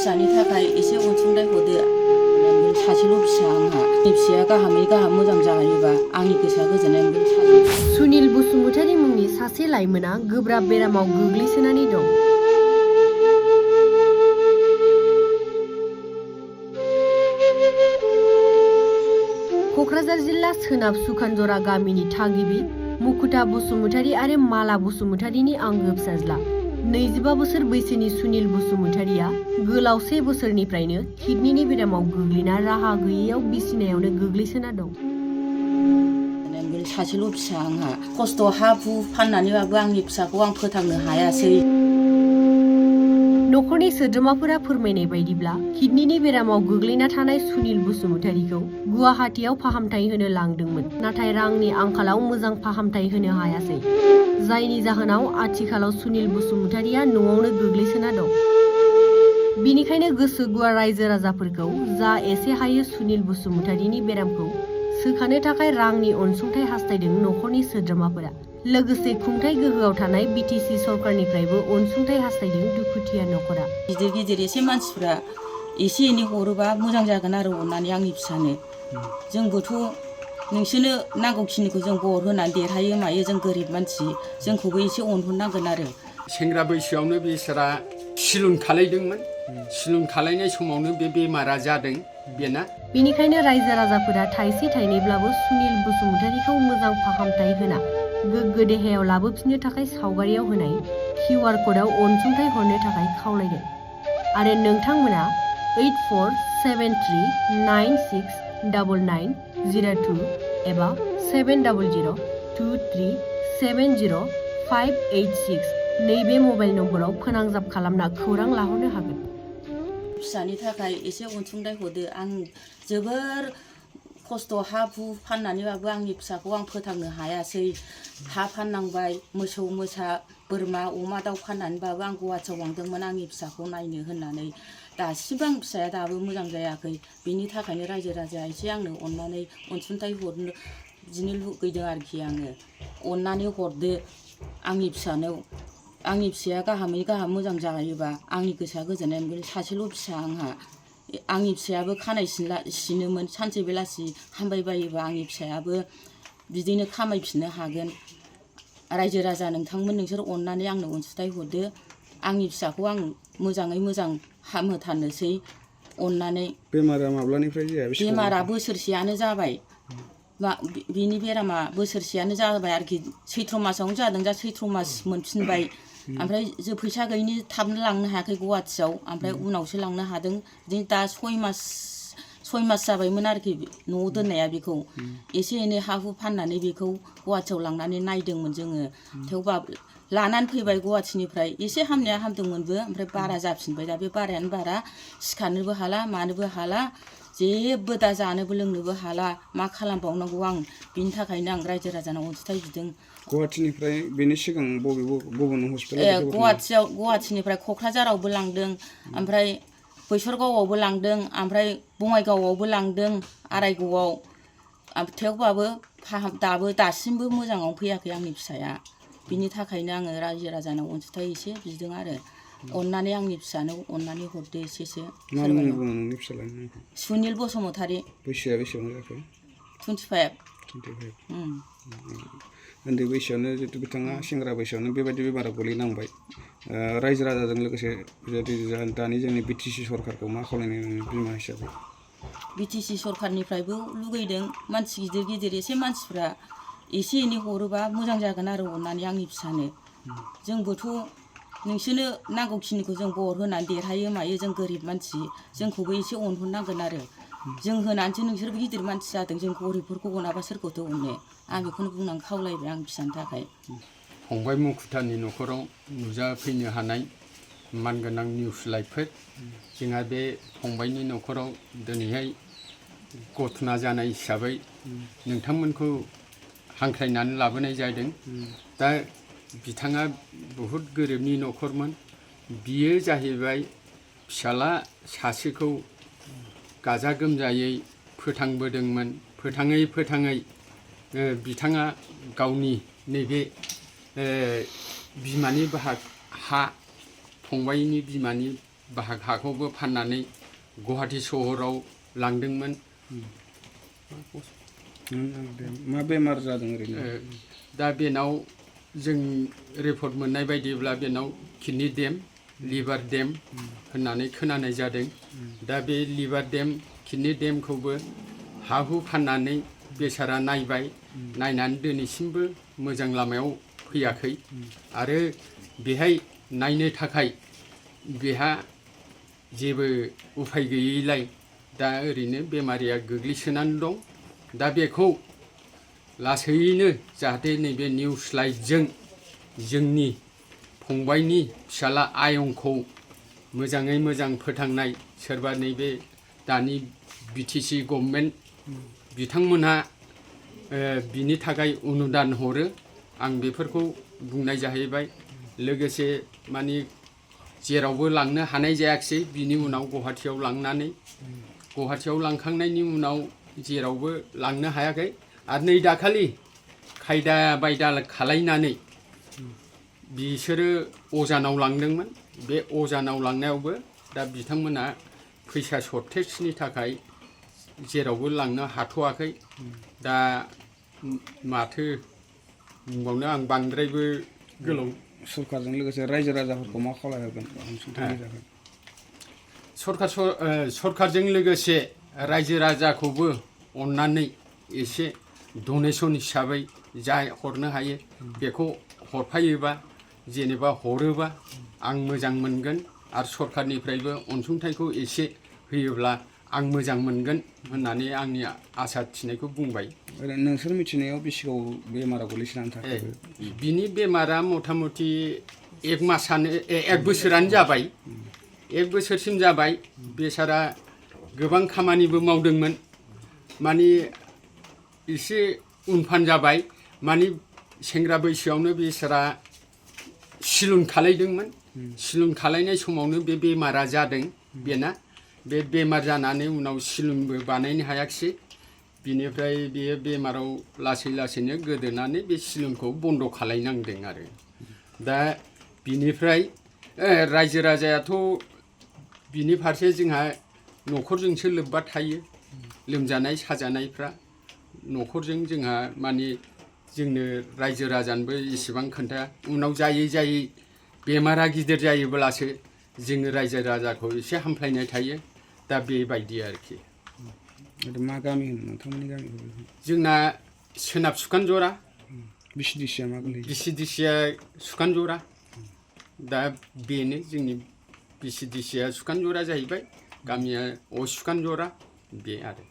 फिसानि थाखाय एसे अनसुंथाइ हरदो सासेल' फिसा आंहा फिसाया गाहामै गाहाम मोजां जायोबा आंनि गोसोआ गोजोननाय मोनगोन। सुनिल बसुमतारी मुंनि सासे लाइमोना गोब्राब बेरामाव गोग्लैसोनानै दं। क'क्राझार जिल्ला सोनाब सुखानजरा गामिनि थागिबि मुकुता बसुमतारी आरो माला बसुमतारीनि आंगो फिसाज्ला 25 बोसोर बैसोनि सुनिल बसुमतारीया गोलाव 1 बोसोरनिफ्रायनो किडनिनि बेरामाव गोग्लैना राहा गैयैयाव बिसिनायावनो गोग्लैसोना दं। सासेल' फिसा आंहा खस्थ' हा हु फाननानैबाबो आंनि फिसाखौ आं फोथांनो हायासै। न'खरनि सोद्रोमाफोरा फोरमायनाय बायदिब्ला किडनिनि बेरामाव गोग्लैना थानाय सुनिल बसुमतारीखौ गुवाहाटीयाव फाहामथाय होनो लांदोंमोन, नाथाय रांनि आंखालाव मोजां फाहामथाय होनो हायासै, जायनि जाहोनाव आथिखालाव सुनिल बसुमतारीया न'आवनो गोग्लैसोना दं। बिनिखायनो गोसो गुवार रायजो राजाफोरखौ जा एसे हायो सुनिल बसुमतारीनि बेरामखौ सोखानो थाखाय रांनि अनसुंथाइ हास्थायदों न'खरनि सोद्रोमाफोरा। लोगोसे खुंथाय गोहोआव थानाय बिटिसि सरकारनिफ्रायबो अनसुंथाइ हास्थायदों दुखुथिया न'खरा। गिदिर गिदिर एसे मानसिफ्रा एसे एनै हरोबा मोजां जागोन आरो अननानै आंनि फिसानो। जोंबोथ' नोंसोरनो नांगौखिनिखौ जों बर होनानै देरहायो मायो, जों गोरिब मानसि, जोंखौबो एसे अनहरनांगोन आरो। सेंग्रा बैसोआवनो बिसोरा सिलुन खालायदोंमोन। सिलुन खालायनाय समावनो बे बेमारा जादों बेना। बेनिखायनो रायजो राजाफोरा थाइसे थाइनैब्लाबो सुनिल बसुमतारीखौ मोजां फाहामथाय होना गोग्गो देहायाव लाबोफिननो थाखाय सावगारियाव होनाय QR क'डआव अनसुंथाइ हरनो थाखाय खावलायदों। आरो नोंथांमोना 8473969902 एबा 7002370586 नैबे मबाइल नम्बराव फोनांजाब खालामना खौरां लाहरनो हागोन। फिसानि थाखाय एसे अनसुंथाइ हरदो। आं जोबोर खस्थ' हा हु फाननानैबाबो आंनि फिसाखौ आं फोथांनो हायासै। हा फाननांबाय, मोसौ मोसा बोरमा अमा दाउ फाननानैबाबो आं गुवाहाटीयाव लांदोंमोन आंनि फिसाखौ नायनो होननानै। दासिमबो आं फिसाया दाबो मोजां जायाखै। बिनि थाखायनो रायजो राजाया एसे आंनो अननानै अनसुंथाइ हरनो बिदिनो लुगैदों आरोखि आङो। अननानै हरदो आंनि फिसानो। आंनि फिसाया गाहामै गाहाम मोजां जायोबा आंनि गोसोआ गोजोननाय मोनगोन। सासेल' फिसा आंहा। आंनि फिसायाबो खानाय सिनोमोन, सानसे बेलासि हामबायबायोबा आंनि फिसायाबो बिदिनो खामायफिननो हागोन। रायजो राजा नोंसोर अननानै आंनो अनसुंथाइ हरदो। आंनि फिसाखौ आं मोजाङै मोजां हामहोथारनोसै अननानै। बेमारा माब्लानिफ्राय जाया? बेमारा बोसोरसेयानो जाबाय। बिनि बेरामा बोसोरसेयानो जाबाय आरोखि। सैथ्र मासावनो जादों, दा सैथ्र मास मोनफिनबाय। ओमफ्राय जों फैसा गैयिनि थाबनो लांनो हायाखै गुवाहाटीयाव, ओमफ्राय उनावसो लांनो हादों। बिदिनो दा 6 मास जाबायमोन आरोखि न'आव दोननाया बेखौ। एसे एनै हा हु फाननानै बेखौ गुवाहाटीयाव लांनानै नायदोंमोन जोङो। थेवबाबो लानानै फैबाय गुवाहाटीनिफ्राय। एसे हामनाया हामदोंमोनबो, ओमफ्राय बारा जाफिनबाय। दा बे बारायानो बारा, सिखारनोबो हाला मानोबो हाला, जेबो दा जानोबो लोंनोबो हाला। मा खालामबावनांगौ आं। बिनि थाखायनो आं रायजो राजानाव अनसुंथाइ बिदों। गुवाहाटीनिफ्राय बेनि सिगां गुबुन हस्पिटालाव? गुवाहाटीनिफ्राय क'क्राझारावबो लांदों, ओमफ्राय बैसरगावआवबो लांदों, ओमफ्राय बङाइगावआवबो लांदों, आरायग'आव। थेवबाबो दासिमबो मोजाङाव फैयाखै आंनि फिसाया। बिनि थाखायनो आङो रायजो राजानाव अनसुंथाइ एसे बिदों आरो। अननानै आंनि फिसानो अननानै हरदो एसेसो। मा मुं बुङो नोंनि फिसालानि? सुनिल बसुमतारी। बैसोआ बेसेबां जाखो? 25। उन्दै बैसोआवनो जितु बिथाङा सेंग्रा बैसोआवनो बेबायदि बेमाराव गोलैनांबाय। रायजो राजाजों लोगोसे दानि जोंनि बिटिसि सरकारखौ मा खावलायनाय बिमा हिसाबै? बिटिसि सरकारनिफ्रायबो लुगैदों, मानसि गिदिर गिदिर एसे मानसिफ्रा एसे एनै हरोबा मोजां जागोन आरो अननानै आंनि फिसानो। जोंबोथ' नोंसोरनो नांगौखिनिखौ जों बर होनानै देरहायो मायो, जों गोरिब मानसि, जोंखौबो एसे अनहरनांगोन आरो। जों होनानैसो नोंसोरबो गिदिर मानसि जादों। जों गरिबफोरखौ अनाबा सोरखौथो अननो। आं बेखौनो बुंनानै खावलायबाय आं फिसानि थाखाय। फंबाय मुकुतानि न'खराव नुजाफैनो हानाय मानगोनां निउस लाइभफोर, जोंहा बे फंबायनि न'खराव दिनैहाय घटना जानाय हिसाबै नोंथांमोनखौ हांख्रायनानै लाबोनाय जादों। दा बिथाङा बहुद गोरिबनि न'खरमोन। बियो जाहैबाय फिसाला सासेखौ गाजा गोमजायै फोथांबोदोंमोन। फोथाङै बिथाङा गावनि नैबे बिमानि हा, फंबायनि बिमानि बाहाग हाखौबो फाननानै गुवाहाटि सहराव लांदोंमोन। मा बेमार जादों ओरैनो? दा बेनाव जों रिपर्ट मोननाय बायदिब्ला बेनाव किडनि देम, लिभार देम होननानै खोनानाय जादों। दा बे लिभार देम, किडनि देमखौबो हा हु फाननानै बेसारा नायबाय, नायनानै दिनैसिमबो मोजां लामायाव फैयाखै। आरो बेहाय नायनो थाखाय बेहा जेबो उफाय गैयैलाय दा ओरैनो बेमारिया गोग्लैसोनानै दं। दा बेखौ लासैनो जाहाथे नैबे निउस लाइटजों जोंनि फंबायनि फिसाला आयंखौ मोजाङै मोजां फोथांनाय, सोरबा नैबे दानि बिटिसि गभर्नमेन्ट बिथांमोनहा बिनि थाखाय अनुदान हरो, आं बेफोरखौ बुंनाय जाहैबाय। लोगोसे माने जेरावबो लांनो हानाय जायाखिसै, बिनि उनाव गुवाहाटियाव लांनानै गुवाहाटियाव लांखांनायनि उनाव जेरावबो लांनो हायाखै। आरो नै दाखालि खायदा बायदा खालायनानै बिसोरो अजानाव लांदोंमोन। बे अजानाव लांनायावबो दा बिथांमोना फैसा सर्टेजनि थाखाय जेरावबो लांनो हाथ'वाखै। दा माथो बुंबावनो, आं बांद्रायबो गोलाव। सरकारजों लोगोसे रायजो राजाफोरखौ मा खावलायहरगोन अनसुंथाइनि थाखाय? सरकारजों लोगोसे रायजो राजाखौबो अननानै एसे डनेसन हिसाबै जा हरनो हायो बेखौ हरफायोबा, जेनेबा हरोबा आं मोजां मोनगोन। आरो सरकारनिफ्रायबो अनसुंथाइखौ एसे होयोब्ला आं मोजां मोनगोन होननानै आंनि आसा थिनायखौ बुंबाय। नोंसोर मिथिनायाव बेसेबां बेमारा गोलैसोनानै थाखो? बिनि बेमारा मथा मथि 1 बोसोरानो जाबाय। 1 बोसोरसिम जाबाय। बेसारा गोबां खामानिबो मावदोंमोन, माने एसे उनफान जाबाय। माने सेंग्रा बैसोआवनो बेसारा सिलुन खालायदोंमोन। सिलुन खालायनाय समावनो बे बेमारा जादों बेना। बे बेमार जानानै उनाव सिलुनबो बानायनो हायाखिसै। बिनिफ्राय बेयो बेमाराव लासै लासैनो गोदोनानै बे सिलुनखौ बन्द' खालायनांदों आरो। दा बिनिफ्राय रायजो राजायाथ' बिनि फारसे जोंहा न'खरजोंसो लोब्बा थायो। लोमजानाय साजानायफ्रा न'खरजों जोंहा माने जोंनो रायजो राजानोबो इसेबां खोन्थाया। उनाव जायै जायै बेमारा गिदिर जायोब्लासो जोङो रायजो राजाखौ एसे हामफ्लायनाय थायो। दा बेबायदि आरोखि। मा गामि होनो नोंथांमोननि गामिखौ? जोंना सोनाब सुखानजरा। बिसिडिसिया मा गोलैयो? बिसिडिसिया सुखानजरा। दा बेनो जोंनि बिसिडिसिया सुखानजरा जाहैबाय, गामिया सुखानजरा बे आरो।